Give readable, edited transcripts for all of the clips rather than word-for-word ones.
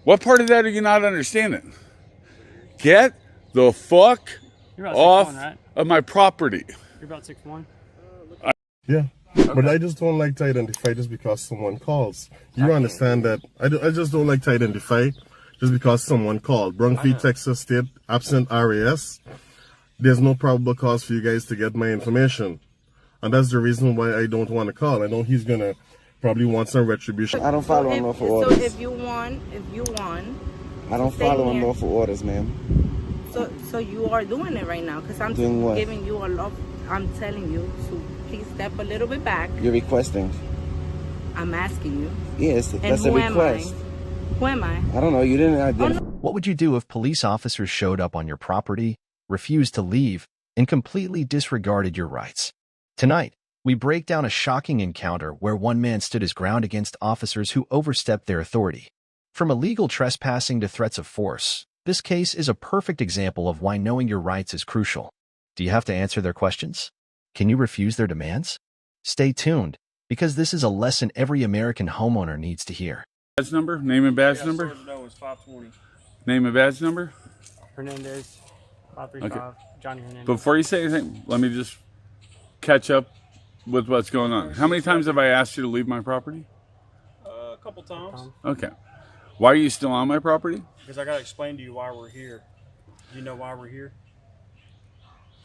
What part of that are you not understanding? Get the fuck off 6'1", right? of my property. You're about 6'1". Yeah. Okay. But I just don't like to identify just because someone calls. You understand that? I just don't like to identify just because someone called. Brunfleet, Texas State, absent RAS. There's no probable cause for you guys to get my information. And that's the reason why I don't want to call. I know he's going to probably want some retribution. I don't follow unlawful orders. So if you won, I don't follow unlawful orders, ma'am. So you are doing it right now, because I'm giving you a law. I'm telling you to please step a little bit back. You're requesting. I'm asking you. Yes, that's a request. Who am I? I don't know. You didn't identify. What would you do if police officers showed up on your property, refused to leave, and completely disregarded your rights? Tonight, we break down a shocking encounter where one man stood his ground against officers who overstepped their authority. From illegal trespassing to threats of force, this case is a perfect example of why knowing your rights is crucial. Do you have to answer their questions? Can you refuse their demands? Stay tuned, because this is a lesson every American homeowner needs to hear. Badge number? Name and badge number? No, it's 520. Name and badge number? Hernandez, 535. Johnny Hernandez. Before you say anything, let me just catch up with what's going on. How many times have I asked you to leave my property? A couple times. Okay. Why are you still on my property? Because I got to explain to you why we're here. Do you know why we're here?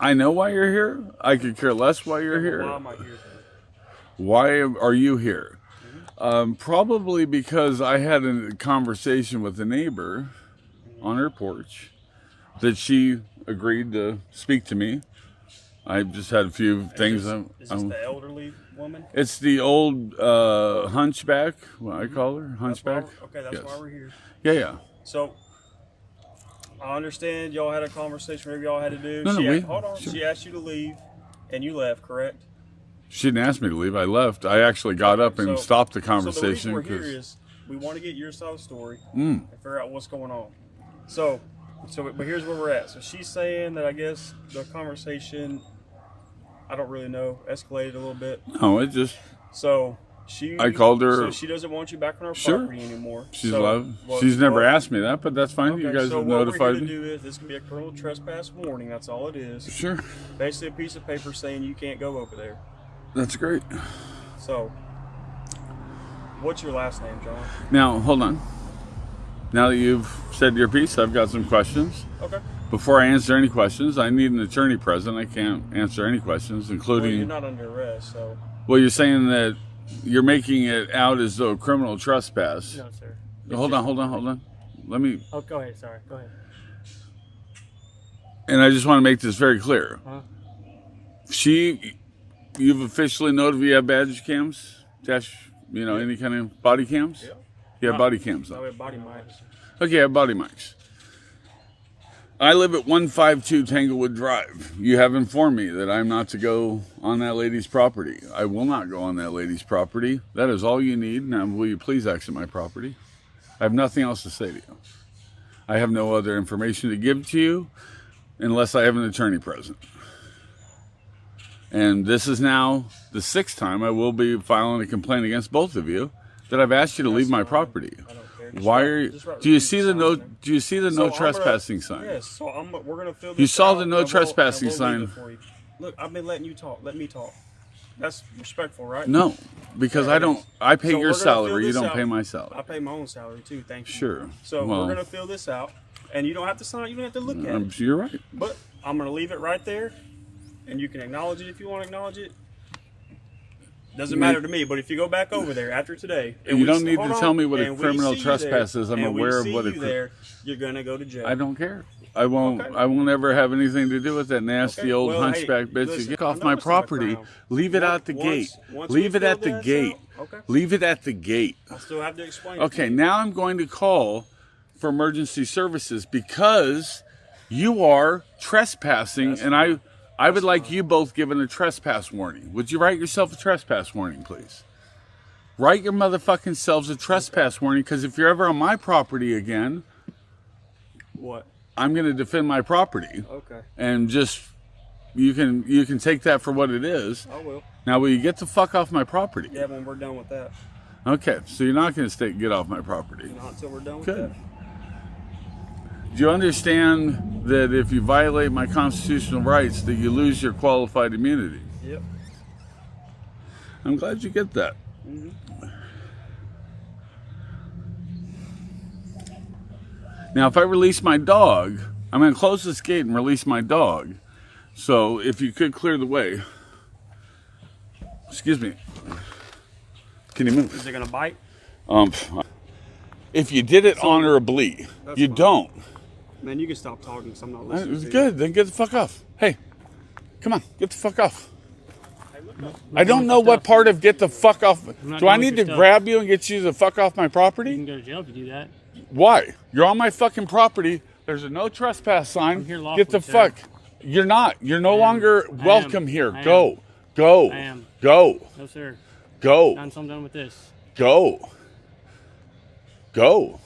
I know why you're here. I could care less why you're here. Why am I here? Why are you here? Probably because I had a conversation with a neighbor on her porch that she agreed to speak to me. I just had a few things. Is this the elderly woman? It's the old hunchback. What I call her, hunchback. That's why we're here. Yeah. So I understand y'all had a conversation. Whatever y'all had to do. Hold on. Sure. She asked you to leave, and you left. Correct? She didn't ask me to leave. I left. I actually got up and stopped the conversation. So the reason we're here is we want to get your side of the story and figure out what's going on. But here's where we're at. So she's saying that I guess the conversation, I don't really know, escalated a little bit. No, it just. So I called her. So she doesn't want you back on her property anymore. She's never asked me that, but that's fine. You guys have notified me. So what we're here to do is, this can be a criminal trespass warning. That's all it is. Sure. Basically a piece of paper saying you can't go over there. That's great. So, what's your last name, John? Now, hold on. Now that you've said your piece, I've got some questions. Okay. Before I answer any questions, I need an attorney present. I can't answer any questions, including... Well, you're not under arrest, so... Well, you're saying that you're making it out as though criminal trespass. No, sir. Hold on. Let me... Oh, go ahead. Sorry. Go ahead. And I just want to make this very clear. Huh? You've officially noted if you have badge cams? Any kind of body cams? Yeah. You have body cams No, on? we have body mics. Okay, I have body mics. I live at 152 Tanglewood Drive. You have informed me that I'm not to go on that lady's property. I will not go on that lady's property. That is all you need. Now, will you please exit my property? I have nothing else to say to you. I have no other information to give to you unless I have an attorney present. And this is now the 6th time I will be filing a complaint against both of you that I've asked you to leave my property. I don't care. Why are you? Do you see the no? Do you see the no trespassing sign? Yes. So we're gonna fill this. You saw out, the no trespassing sign. Look, I've been letting you talk. Let me talk. That's respectful, right? No, because I don't. I pay your salary. You don't out. pay my salary. I pay my own salary too. Thank you. Sure. So we're gonna fill this out, and you don't have to sign. You don't have to look at it. You're right. But I'm gonna leave it right there, and you can acknowledge it if you want to acknowledge it. Doesn't matter to me, but if you go back over there after today, you don't need to tell me what a criminal trespass is. I'm aware of what you're gonna go to jail. I don't care. I won't. Okay. I won't ever have anything to do with that nasty old hunchback bitch. Listen, you get off my property. Leave it at the gate. Leave it at the gate. Okay. Leave it at the gate. I still have to explain. Okay. Now I'm going to call for emergency services because you are trespassing, and I would like you both given a trespass warning. Would you write yourself a trespass warning, please? Write your motherfucking selves a trespass warning, because if you're ever on my property again, what? I'm going to defend my property. Okay. And just you can take that for what it is. I will. Now, will you get the fuck off my property? Yeah, when we're done with that. Okay, so you're not going to get off my property. Not until we're done with Good. that. Do you understand that if you violate my constitutional rights, that you lose your qualified immunity? Yep. I'm glad you get that. Now, if I release my dog, I'm going to close this gate and release my dog. So, if you could clear the way. Excuse me. Can you move? Is it gonna bite? If you did it honorably, you fine. don't. Man, you can stop talking because I'm not listening. It's to good. Then get the fuck off. Hey, come on, get the fuck off. I don't know what part of get the fuck off. Do I need to grab you and get you the fuck off my You property? can go to jail if you do that. Why? You're on my fucking property. There's a no trespass sign. I'm here lawfully, Get the sir. fuck. You're not. You're no longer welcome here. I am. Go. Go. I am. Go. No, sir. Go. Not until I'm done with this. Go. Go.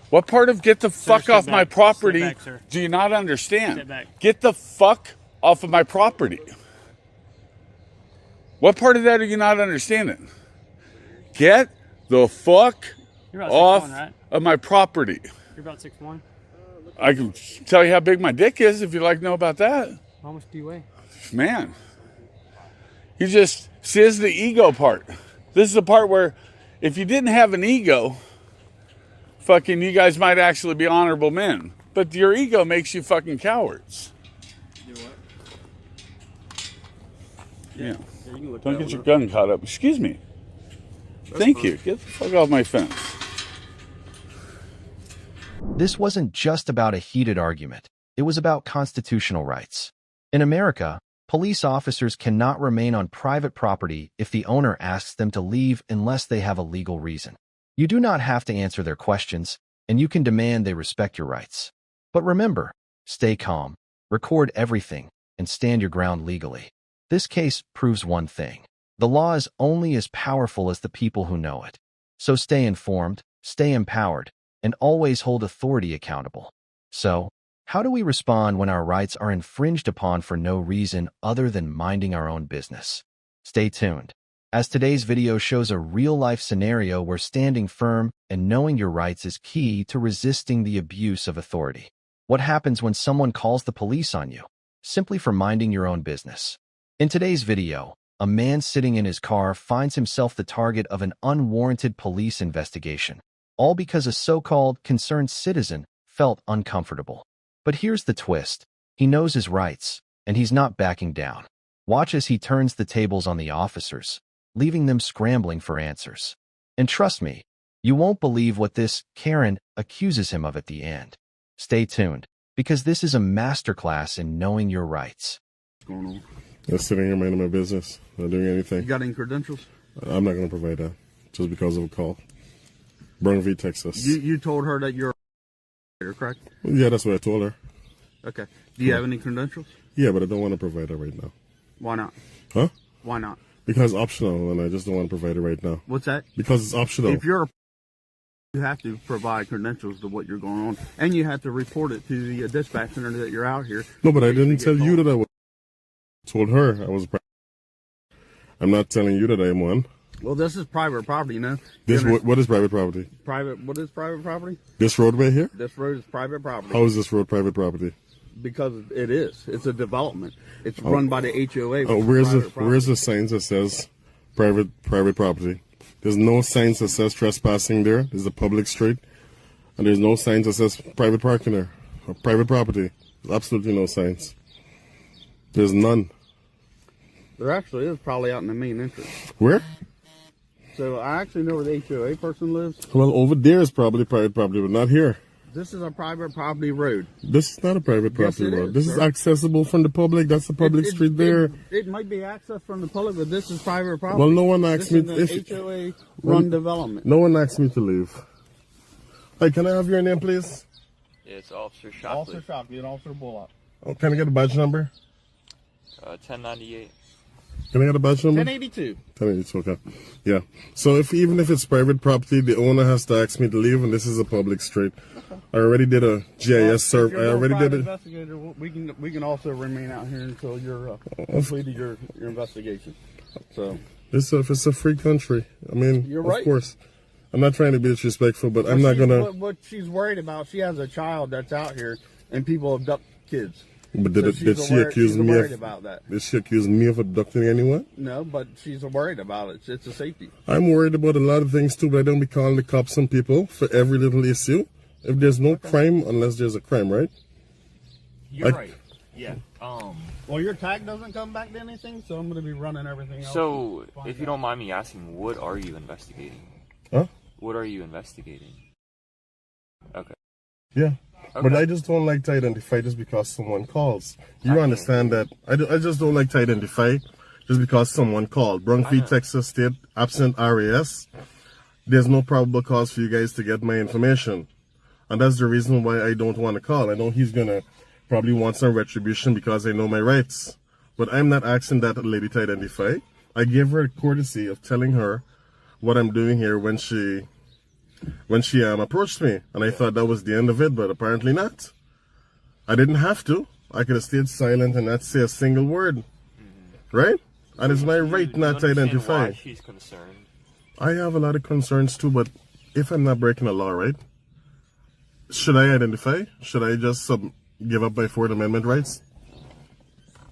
What part of get the fuck step off my back. property Step back, sir. do you not understand? Step back. Get the fuck off of my property. What part of that are you not understanding? Get the fuck You're about off 6'1", right? of my property. You're about 6'1". I can tell you how big my dick is if you'd like to know about that. How much do you weigh? Man, you just see, this is the ego part. This is the part where if you didn't have an ego, fucking you guys might actually be honorable men. But your ego makes you fucking cowards. Do what? Yeah. Yeah, you can look Don't that get one your up. gun caught up. Excuse me. Thank fine. you. Get the fuck off my fence. This wasn't just about a heated argument. It was about constitutional rights. In America, police officers cannot remain on private property if the owner asks them to leave unless they have a legal reason. You do not have to answer their questions, and you can demand they respect your rights. But remember, stay calm, record everything, and stand your ground legally. This case proves one thing. The law is only as powerful as the people who know it. So stay informed, stay empowered, and always hold authority accountable. So, how do we respond when our rights are infringed upon for no reason other than minding our own business? Stay tuned, as today's video shows a real-life scenario where standing firm and knowing your rights is key to resisting the abuse of authority. What happens when someone calls the police on you, simply for minding your own business? In today's video, a man sitting in his car finds himself the target of an unwarranted police investigation, all because a so-called concerned citizen felt uncomfortable. But here's the twist. He knows his rights, and he's not backing down. Watch as he turns the tables on the officers, leaving them scrambling for answers. And trust me, you won't believe what this Karen accuses him of at the end. Stay tuned, because this is a masterclass in knowing your rights. What's going on? I'm sitting here minding my business, not doing anything. You got any credentials? I'm not going to provide that just because of a call. Brunville, Texas. You told her that you're a correct? Yeah, that's what I told her. Okay. Do you have any credentials? Yeah, but I don't want to provide that right now. Why not? Huh? Why not? Because it's optional, and I just don't want to provide it right now. What's that? Because it's optional. If you're you have to provide credentials to what you're going on, and you have to report it to the dispatch center that you're out here. No, but I didn't tell you that I was. I told her I was. I'm not telling you that I am one. Well, this is private property, you know. This what is private property? What is private property? This roadway here? This road is private property. How is this road private property? Because it is. It's a development. It's run by the HOA. Oh, where's the signs that says private property? There's no signs that says trespassing there. There's a public street, and there's no signs that says private parking there or private property. There's absolutely no signs. There's none. There actually is, probably out in the main entrance. Where? So I actually know where the HOA person lives. Well, over there is probably private property, but not here. This is a private property road. This is not a private property Yes, it road. is, This is sir. accessible from the public. That's a public street there. It might be accessed from the public, but this is private property. Well, no one asked me This is an HOA run development. No one asked me to leave. Hey, can I have your name, please? It's Officer Shockley. Officer Shockley and Officer Bullock. Oh, can I get a badge number? 1098. Can I get a badge number? 1082. 1082, okay. Yeah. So even if it's private property, the owner has to ask me to leave, and this is a public street. I already did a GIS survey. I already did it. Investigator, we can also remain out here until you're completed your investigation. So It's a free country. I mean, You're of right. course. I'm not trying to be disrespectful, but I'm not gonna. What she's worried about, she has a child that's out here, and people abduct kids. But So did she accuse me worried of? about that? Did she accuse me of abducting anyone? No, but she's worried about it. It's a safety. I'm worried about a lot of things too, but I don't be calling the cops on people for every little issue. If there's no crime, unless there's a crime, right? You're right. Yeah. Well, your tag doesn't come back to anything, so I'm going to be running everything else. So, if you don't mind me asking, what are you investigating? Huh? What are you investigating? Okay. Yeah. Okay. But I just don't like to identify just because someone calls. You understand that? I just don't like to identify just because someone called. Brunfleet, Texas State, absent RAS. There's no probable cause for you guys to get my information. And that's the reason why I don't want to call. I know he's going to probably want some retribution because I know my rights. But I'm not asking that lady to identify. I gave her a courtesy of telling her what I'm doing here when she approached me, and I thought that was the end of it, but apparently not. I didn't have to. I could have stayed silent and not say a single word, right? And it's my right not to identify. Why she's concerned. I have a lot of concerns too, but if I'm not breaking a law, right? Should I identify? Should I just give up my Fourth Amendment rights?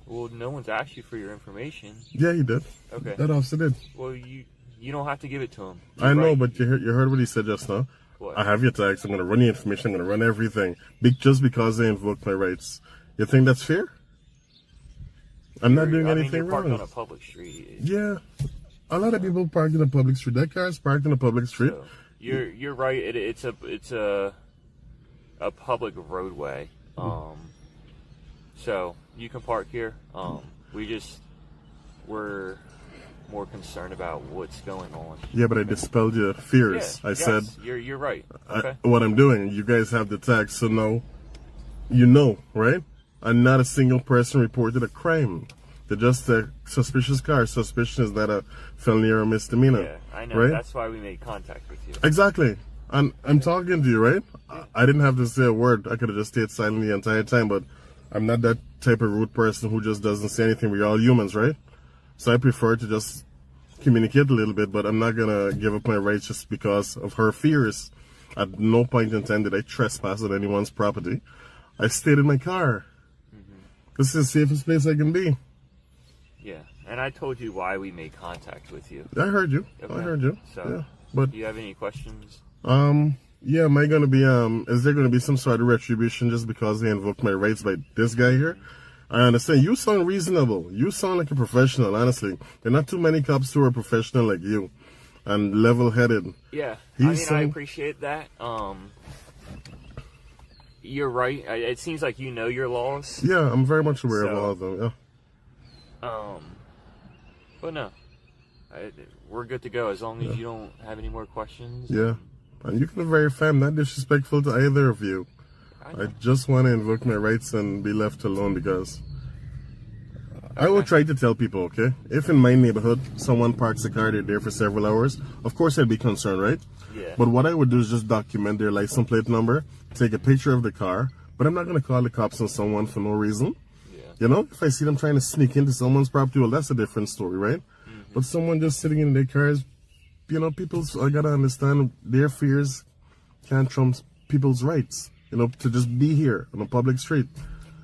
Well, no one's asked you for your information. Yeah, he did. Okay. That officer did. Well, you don't have to give it to him. I know, but you heard what he said just now. What? I have your tags. I'm going to run your information. I'm going to run everything. Just because they invoked my rights. You think that's fair? I'm not doing anything you're parked wrong. on a public street. Yeah. A lot of people parked in a public street. That car's parked in a public street. So, you're right. It's a public roadway. So you can park here. We're more concerned about what's going on. Yeah, but I dispelled your fears. Yeah, I said you're right. Okay. what I'm doing. You guys have the tags, so now you know, right? And not a single person reported a crime. They're just a suspicious car. Suspicion is that a felony or a misdemeanor. Yeah, I know. Right? That's why we made contact with you. Exactly. And I'm talking to you, right? I didn't have to say a word. I could have just stayed silent the entire time, but I'm not that type of rude person who just doesn't say anything. We're all humans, right? So I prefer to just communicate a little bit, but I'm not going to give up my rights just because of her fears. At no point in time did I trespass on anyone's property. I stayed in my car. This is the safest place I can be. Yeah, and I told you why we made contact with you. I heard you. Okay. I heard you. So, yeah. But do you have any questions? yeah, am I gonna be is there gonna be some sort of retribution just because they invoked my rights by this guy here? I understand. You sound reasonable. You sound like a professional, honestly. There are not too many cops who are professional like you and level-headed. Yeah, I appreciate that. You're right. It seems like you know your laws. Yeah, I'm very much aware of all of them, yeah. But no. We're good to go as long as you don't have any more questions. Yeah. And you can be very fair. I'm not disrespectful to either of you. I just want to invoke my rights and be left alone because I will try to tell people, okay? If in my neighborhood someone parks a car, they're there for several hours, of course I'd be concerned, right? Yeah. But what I would do is just document their license plate number, take a picture of the car, but I'm not going to call the cops on someone for no reason. Yeah. You know, if I see them trying to sneak into someone's property, well, that's a different story, right? But someone just sitting in their cars, you know, I got to understand their fears can't trump people's rights, you know, to just be here on a public street.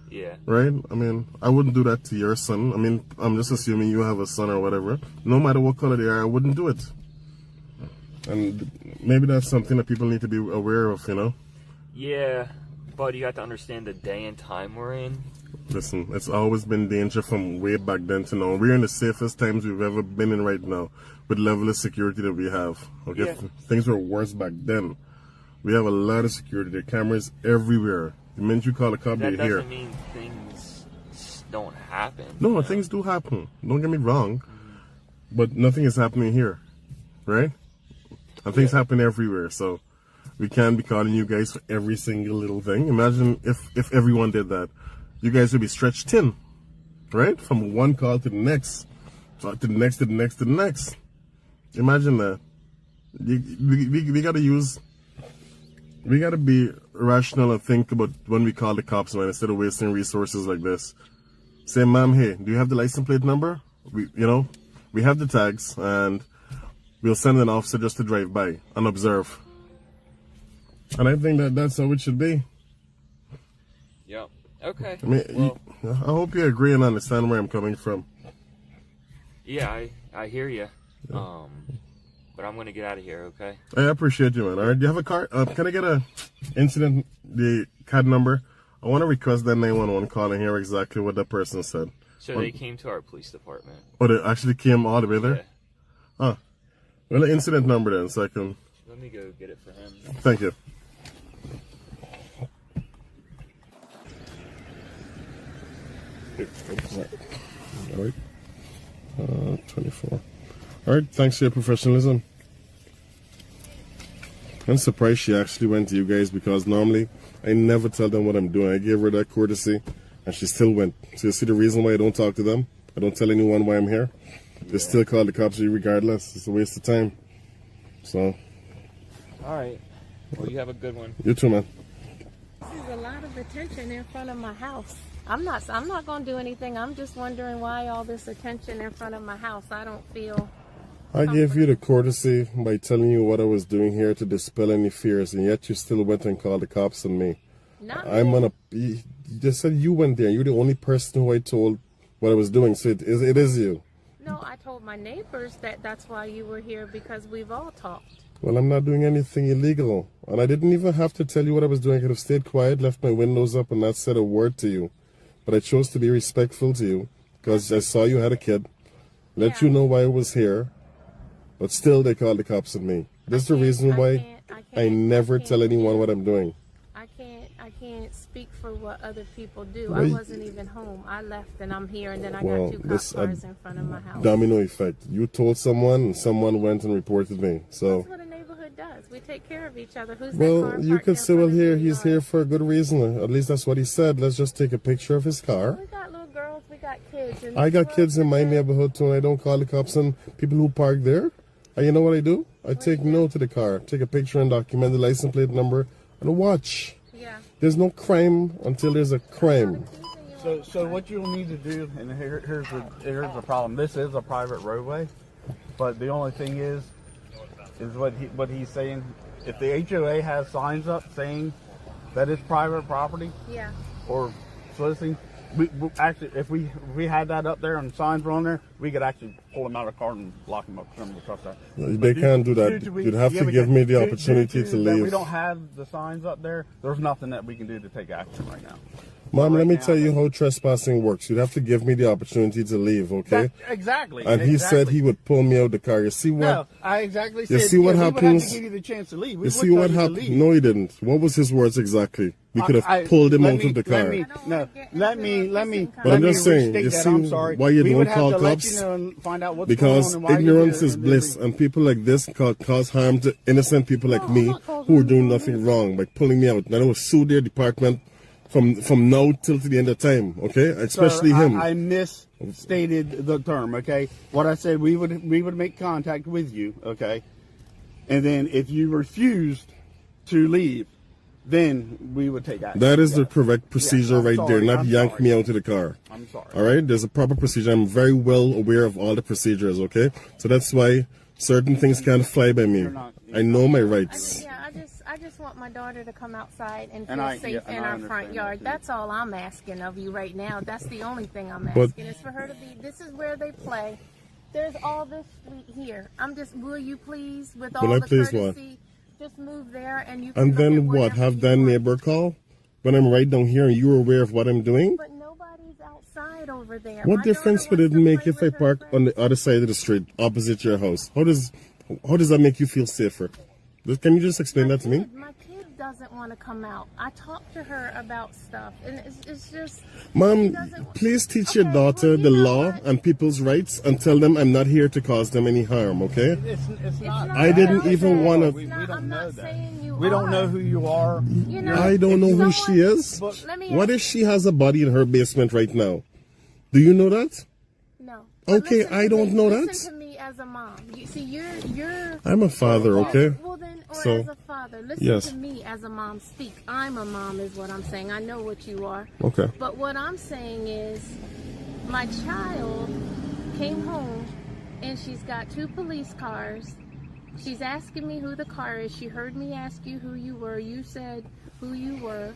Yeah. Right? I mean, I wouldn't do that to your son. I mean, I'm just assuming you have a son or whatever. No matter what color they are, I wouldn't do it. And maybe that's something that people need to be aware of, you know? Yeah, but you have to understand the day and time we're in. Listen, it's always been danger from way back then to now. We're in the safest times we've ever been in right now with level of security that we have. Okay, Yeah. Things were worse back then. We have a lot of security. There are cameras everywhere. The minute you call a cop, That they're here. doesn't mean things don't happen. No, things do happen. Don't get me wrong. But nothing is happening here. Right? And things happen everywhere. So we can't be calling you guys for every single little thing. Imagine if everyone did that. You guys would be stretched thin. Right? From one call to the next. To the next, to the next, to the next. Imagine that. We gotta use... We gotta be rational and think about when we call the cops, man, instead of wasting resources like this. Say, ma'am, hey, do you have the license plate number? We We have the tags, and we'll send an officer just to drive by and observe. And I think that's how it should be. Yep. Okay. I mean, well, I hope you agree and understand where I'm coming from. yeah, I hear you. But I'm gonna get out of here. Okay. I appreciate you, man. All right, do you have a car? Can I get a incident, the CAD number? I want to request that 911 call and hear exactly what that person said. So they came to our police department. Oh, they actually came all the way there? Yeah. Huh. Well, the incident number then, so I can... Let me go get it for him. Thank you. All right. 24. All right, thanks for your professionalism. I'm surprised she actually went to you guys, because normally I never tell them what I'm doing. I gave her that courtesy and she still went. So you see the reason why I don't talk to them? I don't tell anyone why I'm here. They still call the cops regardless. It's a waste of time. So. All right. Well, you have a good one. You too, man. This is a lot of attention in front of my house. I'm not going to do anything. I'm just wondering why all this attention in front of my house. I don't feel... I gave you the courtesy by telling you what I was doing here to dispel any fears, and yet you still went and called the cops on me. I'm gonna. You just said you went there. You're the only person who I told what I was doing, so it is you. No, I told my neighbors that that's why you were here, because we've all talked. Well, I'm not doing anything illegal, and I didn't even have to tell you what I was doing. I could have stayed quiet, left my windows up, and not said a word to you. But I chose to be respectful to you because I saw you had a kid. Let you know why I was here. But still, they called the cops on me. This is the reason why I never tell anyone what I'm doing. I can't speak for what other people do. I wasn't even home. I left and I'm here, and then I got two cop cars in front of my house. Domino effect. You told someone, and someone went and reported me. So that's what a neighborhood does. We take care of each other. Who's well, you could say, well, here he's here for a good reason. At least that's what he said. Let's just take a picture of his car. We got little girls. We got kids. And I got kids in my neighborhood too, and I don't call the cops on people who park there. And you know what I do? I take note of the car, take a picture and document the license plate number and a watch. Yeah. There's no crime until there's a crime. So what you'll need to do, and here's the problem. This is a private roadway, but the only thing is what he's saying. If the HOA has signs up saying that it's private property, yeah, or soliciting. We actually, if we had that up there and signs were on there, we could actually pull them out of the car and lock them up. They can't do that. You'd have to give me the opportunity to leave. We don't have the signs up there. There's nothing that we can do to take action right now. Mom, let me tell you how trespassing works. You'd have to give me the opportunity to leave, okay? Exactly. And he said he would pull me out of the car. You see what? No, I exactly said. You see what happens? We would have to give you the chance to leave. You see what happened? No, he didn't. What was his words exactly? We could have pulled him out of the car. Let me. But I'm just saying, you see why you don't call cops? Because ignorance is bliss, and people like this cause harm to innocent people like me who are doing nothing wrong by pulling me out. And I will sue their department from now till to the end of time, okay? Especially him. I misstated the term, okay? What I said, we would make contact with you, okay? And then if you refused to leave, then we would take action. That is the correct procedure right there, not yank me out of the car. I'm sorry. All right? There's a proper procedure. I'm very well aware of all the procedures, okay? So that's why certain things can't fly by me. I know my rights. I just want my daughter to come outside and feel safe in our front yard. That's all I'm asking of you right now. That's the only thing I'm asking is for her to be. This is where they play. There's all this street here. Will you please, with all the courtesy, just move there and you can. And then what? Have that neighbor call when I'm right down here and you're aware of what I'm doing? But nobody's outside over there. What difference would it make if I park on the other side of the street, opposite your house? How does that make you feel safer? Can you just explain that to me? My kid doesn't want to come out. I talked to her about stuff, and it's just... Mom, please teach your daughter the law and people's rights and tell them I'm not here to cause them any harm, okay? It's not. I didn't even want to... We don't know that. We don't know who you are. I don't know who she is. What if she has a body in her basement right now? Do you know that? No. Okay, I don't know that. Listen to me as a mom. You see, you're... I'm a father, okay? Well then, as a father, listen yes. to me as a mom speak. I'm a mom is what I'm saying. I know what you are. Okay. But what I'm saying is, my child came home and she's got 2 police cars. She's asking me who the car is. She heard me ask you who you were. You said who you were.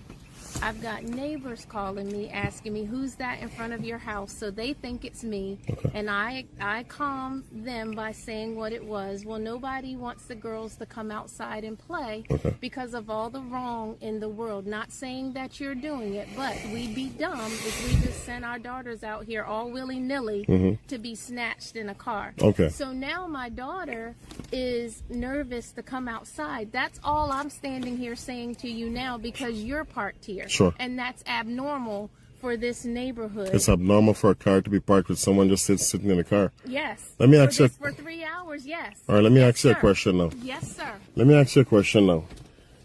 I've got neighbors calling me, asking me who's that in front of your house. So they think it's me. Okay. And I calmed them by saying what it was. Well, nobody wants the girls to come outside and play because of all the wrong in the world. Not saying that you're doing it, but we'd be dumb if we just sent our daughters out here all willy-nilly to be snatched in a car. Okay. So now my daughter is nervous to come outside. That's all I'm standing here saying to you now, because you're parked here. Sure. And that's abnormal for this neighborhood. It's abnormal for a car to be parked with someone just sitting in the car. Yes. Let me ask you for 3 hours. Yes. All right. Let me ask you a question now. Yes, sir. Let me ask you a question now.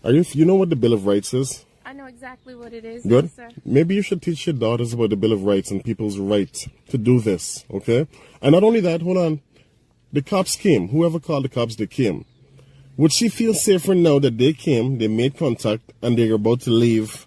You know what the Bill of Rights is? I know exactly what it is. Good. Yes, sir. Maybe you should teach your daughters about the Bill of Rights and people's right to do this. Okay. And not only that, hold on. The cops came. Whoever called the cops, they came. Would she feel safer now that they came, they made contact, and they're about to leave,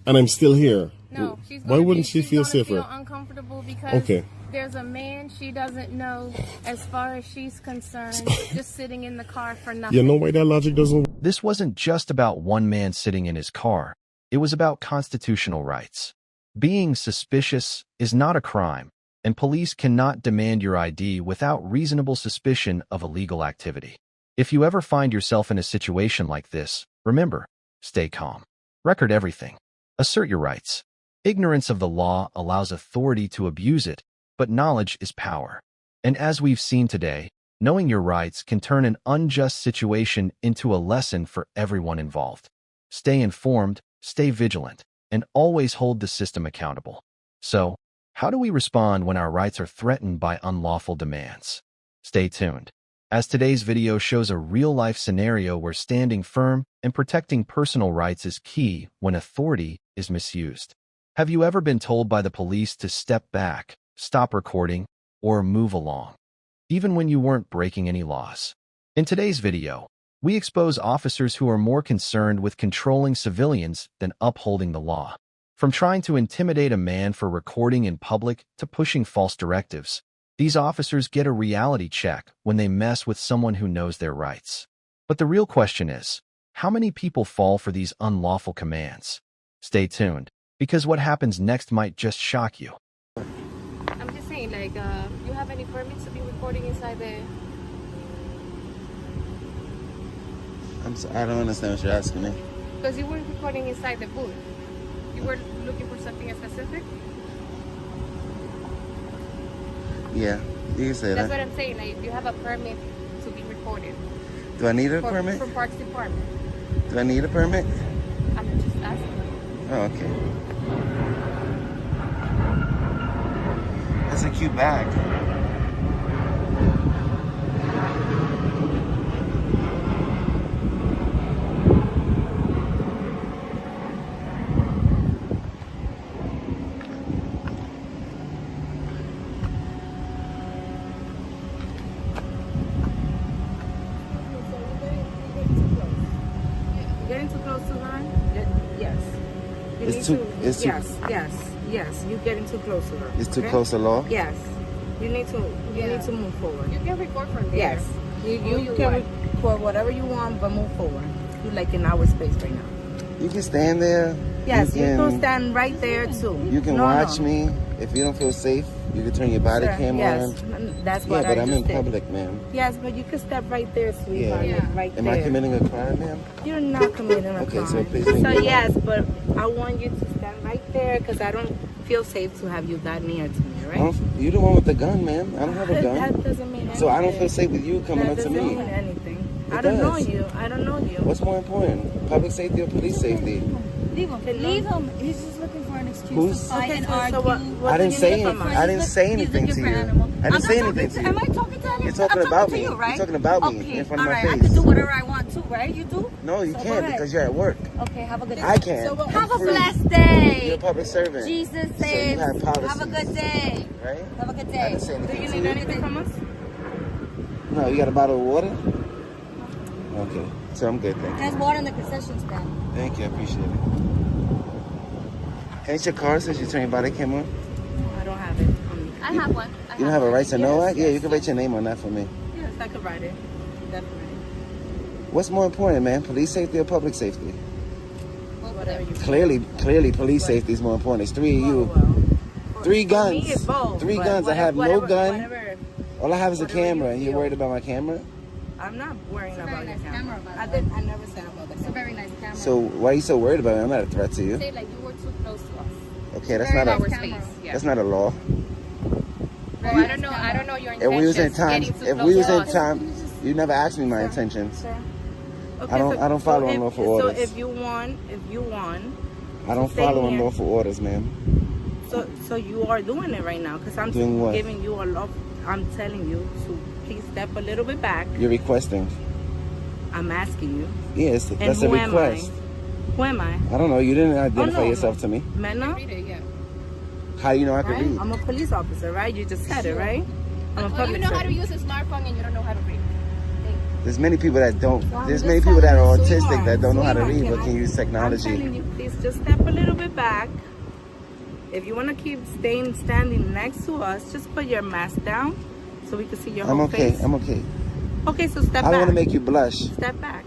and I'm still here? No, why wouldn't she feel safer? Feel uncomfortable because there's a man she doesn't know, as far as she's concerned, just sitting in the car for nothing. You know why that logic doesn't work? This wasn't just about one man sitting in his car. It was about constitutional rights. Being suspicious is not a crime, and police cannot demand your ID without reasonable suspicion of illegal activity. If you ever find yourself in a situation like this, remember, stay calm. Record everything. Assert your rights. Ignorance of the law allows authority to abuse it, but knowledge is power. And as we've seen today, knowing your rights can turn an unjust situation into a lesson for everyone involved. Stay informed, stay vigilant, and always hold the system accountable. So, how do we respond when our rights are threatened by unlawful demands? Stay tuned, as today's video shows a real-life scenario where standing firm and protecting personal rights is key when authority is misused. Have you ever been told by the police to step back, stop recording, or move along, even when you weren't breaking any laws? In today's video, we expose officers who are more concerned with controlling civilians than upholding the law. From trying to intimidate a man for recording in public to pushing false directives, these officers get a reality check when they mess with someone who knows their rights. But the real question is, how many people fall for these unlawful commands? Stay tuned, because what happens next might just shock you. I'm just saying, like, you have any permits to be recording inside the... I don't understand what you're asking me. Because you weren't recording inside the booth. You were looking for something specific? Yeah, you can say That's that. what I'm saying. Like, if you have a permit to be recorded. Do I need a permit? From Parks Department. Do I need a permit? I'm just asking. Oh, okay. That's a cute bag. Getting too close to her? Yes. Yes. You're getting too close to her. It's too close to law? Yes. You need to move forward. You can record from there. Yes. You can record whatever you want, but move forward. You're like in our space right now. You can stand there. Yes, you can stand right there too. You can watch me. If you don't feel safe, you can turn your body camera on. That's what I but I'm in did. public, ma'am. Yes, but you can step right there, sweetheart. Yeah. Right Am there. I committing a crime, ma'am? You're not committing a crime. Okay, so please leave me alone. Yes, but I want you to stand right there because I don't feel safe to have you that near to me, right? You're the one with the gun, ma'am. I don't have a gun. That doesn't mean anything. So I don't feel safe with you coming up to me. That doesn't mean anything. It I don't know does. you. I don't know you. What's more important, public safety or police safety? Leave him. Leave him. He's just looking for an excuse Who's- to fight and so argue. what I didn't say you need anything. from us? I didn't say anything to you. I didn't say anything to you. Am I talking to anyone? You're talking I'm about talking me. to you, right? You're talking about me Okay, in front of my alright. I face. can do whatever I want to, right? You do? No, you So go can't ahead. because you're at work. Okay, have a good day. I can't. So, I'm have a free. blessed day. You're a public servant. Jesus So you saves. have policies. Have a good day. Right? Have a good I day. didn't say Do anything you to need you. anything from us? No, you got a bottle of water? Okay. So I'm good, thank you. There's water in the concession stand. Thank you, I appreciate it. Ain't your car since you turn your body cam on? I don't have it on me. I have one. You don't have a right to know that? Yeah, you can write your name on that for me. Yes, I could write it. Definitely. What's more important, man? Police safety or public safety? Whatever you Clearly, police safety is more important. It's 3 of you. 3 guns. 3 guns. I have no gun. All I have is a camera, and you're worried about my camera? I'm not worrying about your camera. I never said about the camera. It's a very nice camera. So why are you so worried about it? I'm not a threat to you. Say like you were too close to us. Okay, that's not a that's not a law. Well, I don't know your intentions. If we was in time, you never asked me my Sir, intentions. sir. I don't follow unlawful orders. So if you want, I don't follow unlawful orders, ma'am. So you are doing it right now, because I'm Doing what? giving you a lot. I'm telling you to please step a little bit back. You're requesting. I'm asking you. Yes, And that's a who am request. Who am I? I don't know. You didn't identify yourself to me. Mena? How do you know I can Right? read? I'm a police officer, right? You just said it, right? I'm a Well, public you know how to servant. use a smartphone and you don't know how to read. There's many people that don't. Well, There's I'm many just people that are telling you, autistic that don't know how to sweetheart, read but I- can use I'm technology. telling you, please just step a little bit back. If you want to keep standing next to us, just put your mask down so we can see your I'm whole okay. face. I'm okay. Okay, so step I back. don't want to make you blush. Step back.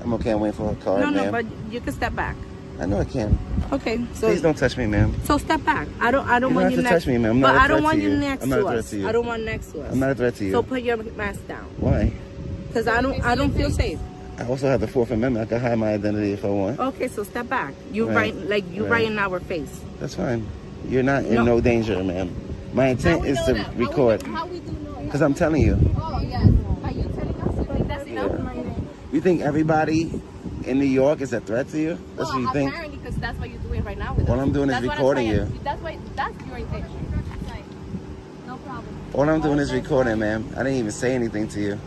I'm okay. I'm waiting for her card, No, ma'am. but you can step back. I know I can. Okay, so Please don't touch me, ma'am. so step back. I don't You don't want have you to next. touch me, ma'am. I'm not But a I don't threat want to you you. next I'm not to a threat us. to you. I don't want next to us. I'm not a threat to you. So put your mask down, Why? because I don't feel safe. I also have the 4th Amendment. I can hide my identity if I want. Okay, so step back. You Right. right Right. in our face. That's fine. You're not in no danger, ma'am. My intent is to record. How we do know? Because I'm telling you. Oh yes. Are you telling us? You think that's enough? You think everybody in New York is a threat to you? That's what you think? Apparently, because that's what you're doing right now with All us. I'm doing is That's what recording saying. you. That's your intention. No problem. All I'm doing is recording, ma'am. I didn't even say anything to you.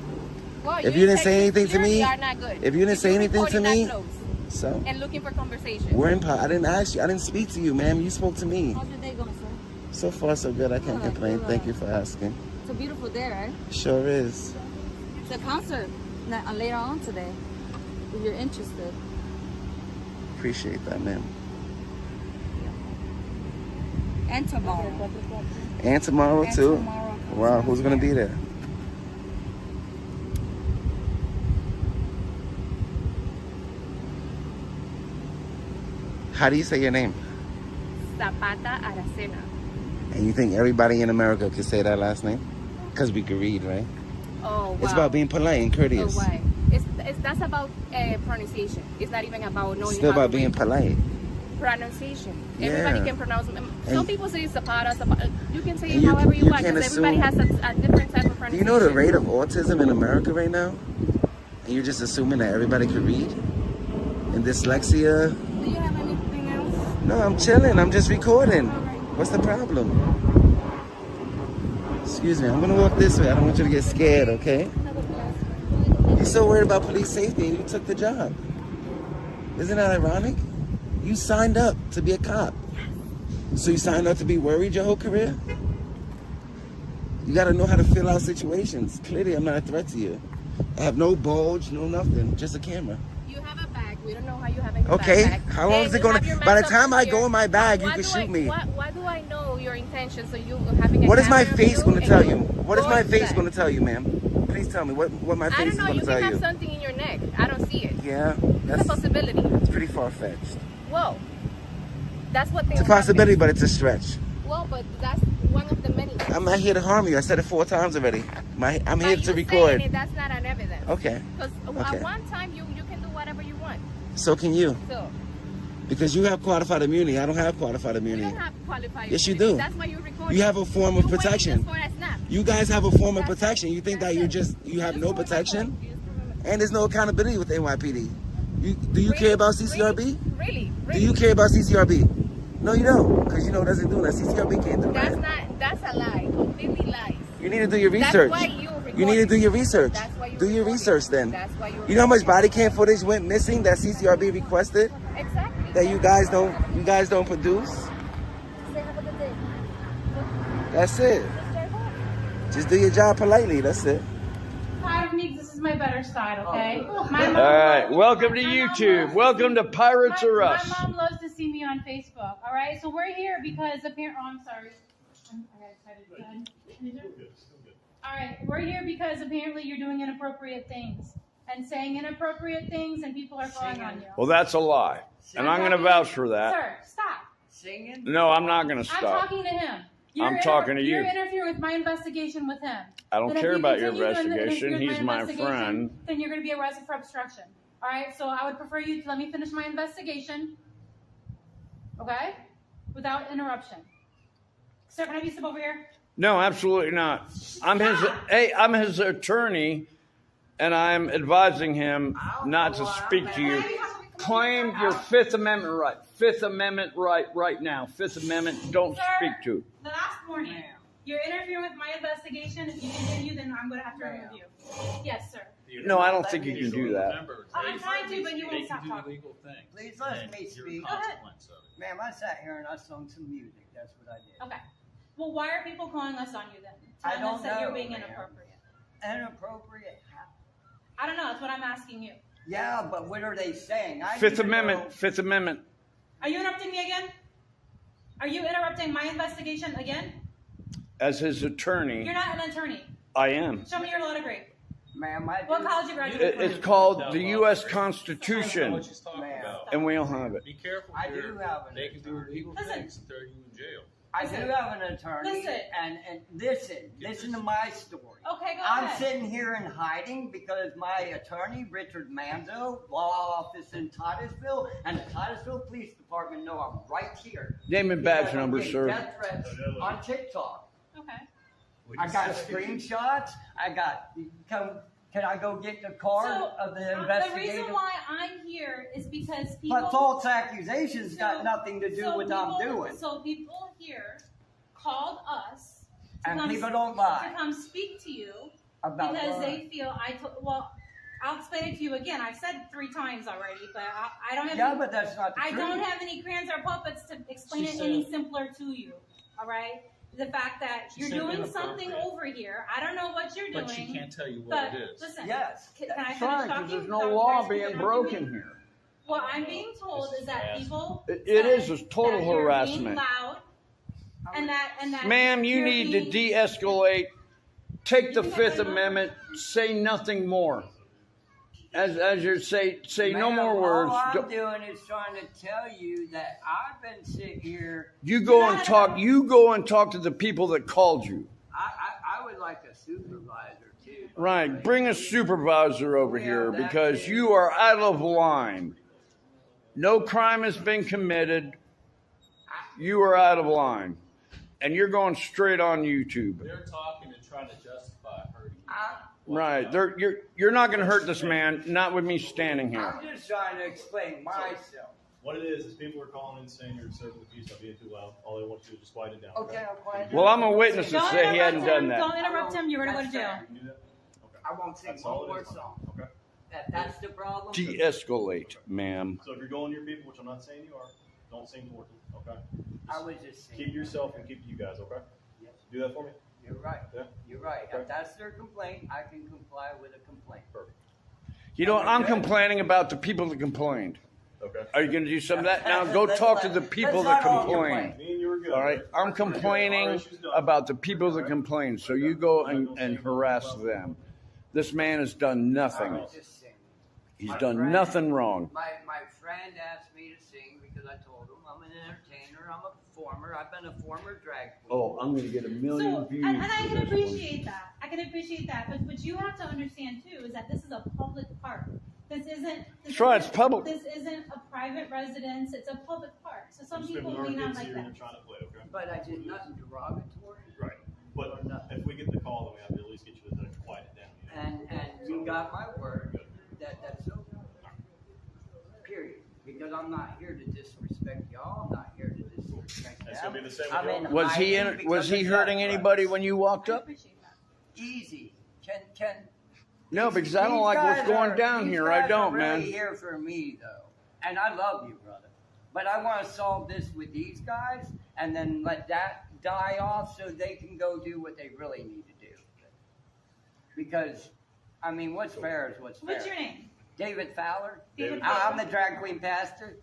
Well, If you didn't say anything to me, are not good. if you didn't say you're anything to recording me, that close so and looking for conversation. we're in. I didn't ask you. I didn't speak to you, ma'am. You spoke to me. How's your day going, sir? So far, so good. I can't complain. Thank you for asking. It's a beautiful day, right? Sure is. It's a concert later on today. If you're interested. Appreciate that, ma'am. And tomorrow. And tomorrow And too. tomorrow. Wow, who's gonna be there? How do you say your name? Zapata Aracena. And you think everybody in America could say that last name? Because we could read, right? Oh, wow. It's about being polite and courteous. Oh, why? That's about pronunciation. It's not even about knowing Still how about to being read. polite. Pronunciation. Yeah. Everybody can pronounce. Some And- people say Zapata. You can say And it however you want can't because everybody has a different type of Do pronunciation. you know the rate of autism in America right now? And you're just assuming that everybody could read? And dyslexia? Do you have anything else? No, I'm chilling. I'm just recording. What's the problem? Excuse me. I'm going to walk this way. I don't want you to get scared, okay? You're so worried about police safety and you took the job. Isn't that ironic? You signed up to be a cop. So you signed up to be worried your whole career? You got to know how to fill out situations. Clearly, I'm not a threat to you. I have no bulge, no nothing, just a camera. You have a bag. We don't know how you have it in your Okay, backpack. how long And is it you going have to... your By the mask time up I here. go in my bag, you Why can do shoot me. Why do I know your intentions? So you having a What is my camera face view going to and tell you? What is go my into face that? going to tell you, ma'am? Please tell me what my I face don't is know. going You to can tell have you. something in your neck. I don't see it. Yeah, It's a that's possibility. pretty far-fetched. Whoa. That's what It's a possibility, but it's a stretch. Well, but that's one of the many. I'm not here to harm you. I said it 4 times already. I'm here By to you record. saying it, that's not an evidence. Okay. Because Okay. at one time you can do whatever you want. So can you. So Because you have qualified immunity. I don't have qualified you immunity. don't have qualified. Yes, you immunity. do. That's why you're recording. You have a form of You waiting protection. just for a snap. You guys have a form of protection. You think that you have no protection? And there's no accountability with NYPD. Do you care about CCRB? Really? Do you care about CCRB? No, you don't. Because you know it doesn't do that. CCRB can't do That's that. not. That's a lie. Completely lies. You need to do your That's research. why you recording. You need to do your research. That's why you Do your recording. research then. That's why You know how much body cam footage went missing that CCRB requested Exactly. that you guys don't produce? Say have a good day. That's it. Just do your job politely. That's it. Hi, this is my better side, okay? My All mom right, welcome to YouTube. Welcome to Pirates or Us. My mom loves to see me on Facebook, all right? So we're here because apparently, I'm sorry. All right, we're here because apparently you're doing inappropriate things and saying inappropriate things, and people are calling on you. Well, that's a lie, and I'm going to vouch for that. Sir, stop. Singing? No, I'm not going to I'm stop. talking to him. I'm talking to you. You're interfering with my investigation with him. I don't Then if care you about your continue to investigation. interfere with He's my investigation, friend. Then you're going to be arrested for obstruction. All right, so I would prefer you to let me finish my investigation. Okay? Without interruption. Sir, can I be step over here? No, absolutely not. I'm his attorney, and I'm advising him not to speak to you. Claim your Fifth Amendment right. Fifth Amendment right now. Fifth Amendment, don't speak to. The last warning. You're interfering with my investigation. If you continue, then I'm going to have to remove you. Yes, sir. No, I don't think you can do that. I'm trying to, but you won't stop talking. Please let me speak. Go ahead. Ma'am, I sat here and I sung some music. That's what I did. Okay. Well, why are people calling us on you then? I Telling us don't that you're know, being ma'am. inappropriate. Inappropriate? I don't know. That's what I'm asking you. Yeah, but what are they saying? Fifth Amendment. Fifth Amendment. Are you interrupting me again? Are you interrupting my investigation again? As his attorney, You're not an attorney. I am. Show me your law degree. Ma'am, What college you graduated from? It's called the U.S. Constitution, Ma'am. and we all have it. Be careful. I do have an They can do illegal Listen. things and throw you in jail. I do have an attorney. Listen. And listen to my story. Okay, go I'm ahead. sitting here in hiding because my attorney, Richard Manzo, law office in Titusville, and the Titusville Police Department know I'm right here. Name and badge Because I'm number, getting sir. Death threats on TikTok. Okay. I got screenshots. I got. Can I go get the card of the The investigative? reason why I'm here is because people. But false accusations got nothing to do with what I'm doing. So people here called us to And come, people don't lie. to come speak to you About because what? they feel well. I'll explain it to you again. I've said 3 times already, but I don't have. Yeah, any, but that's not the I truth. don't have any crayons or puppets to explain it any simpler to you. All right. The fact that She you're said doing something inappropriate. over here. I don't know what you're doing. But she can't tell you what but it is. Listen. Yes. Can I That's finish right, talking? because there's no law being Interrupting broken me? here. What I'm being told is that people. It said is a total that you're harassment. Being loud, and that. Ma'am, you you're need to being- de-escalate. Take the think I Fifth can- Amendment. Say nothing more. As you say no Ma'am, more words. All I'm doing is trying to tell you that I've been sitting here. You go and talk. You go and talk to the people that called you. I would like a supervisor too. Right. Bring a supervisor over here because you are out of line. No crime has been committed. You are out of line, and you're going straight on YouTube. They're talking and trying to justify hurting you. Right. You're not going to hurt this man. Not with me standing here. I'm just trying to explain myself. What it is people are calling in saying you're serving the peace by being too loud. All they want you to do is just quiet it down. Okay, I'll quiet down. Well, I'm a witness to Don't say he interrupt hadn't him. done that. Don't interrupt him. You're going to go to jail. You can do that? Okay. I won't sing That's all one it more is. song. Okay. That's the problem. De-escalate, ma'am. So if you're going to your people, which I'm not saying you are, don't sing toward them. Okay. I was just saying. Keep yourself and keep you guys. Okay. Yes. Do that for me. You're right. Yeah. You're right. Okay. If that's their complaint, I can comply with a complaint. Perfect. You know, I'm complaining about the people that complained. Okay. Are you going to do some of that? Now go talk to the people that complained. Me and you were good. All right? I'm complaining about the people that complained. So you go and harass them. This man has done I nothing. was just saying. He's My done friend- nothing wrong. My friend asked me to sing because I told him I'm an entertainer, I'm a performer, I've been a former drag queen. Oh, I'm going to get a million So, views. and I for can this one. appreciate that. I can appreciate that. But what you have to understand too is that this is a public park. This isn't. That's right, it's public. This isn't a private residence. It's a public park. So some Just people our may not kids like here that. and trying to play. Okay. But I did nothing derogatory. Right. But if we get the call, then we have to at least get you to quiet it down. And you got my word that that's okay. Period. Because I'm not here to disrespect y'all. I'm not here to disrespect That's them. gonna be the same with I'm y'all. in Was he hiding in, was because he of hurting death anybody threats. when you walked I up? appreciate that. Easy. No, because I don't These like what's guys going are- down these here. I guys don't, are really man. here for me though, and I love you, brother. But I want to solve this with these guys, and then let that die off so they can go do what they really need to do. Because, I mean, what's fair is what's fair. What's your name? David Fowler. David I'm Fowler. the drag queen pastor.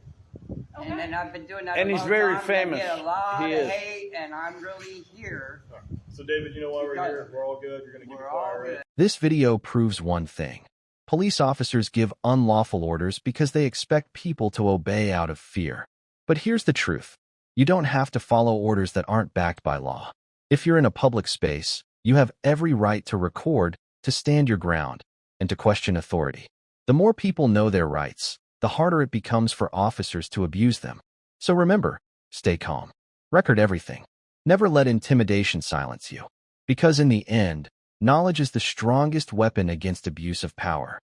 And then I've been doing that. And a he's long very time. I famous. get a lot He of is. hate, and I'm really here. So, David, you know why we're here? We're all good. You're going to keep it quiet, right? This video proves one thing. Police officers give unlawful orders because they expect people to obey out of fear. But here's the truth. You don't have to follow orders that aren't backed by law. If you're in a public space, you have every right to record, to stand your ground, and to question authority. The more people know their rights, the harder it becomes for officers to abuse them. So remember, stay calm. Record everything. Never let intimidation silence you. Because in the end, knowledge is the strongest weapon against abuse of power.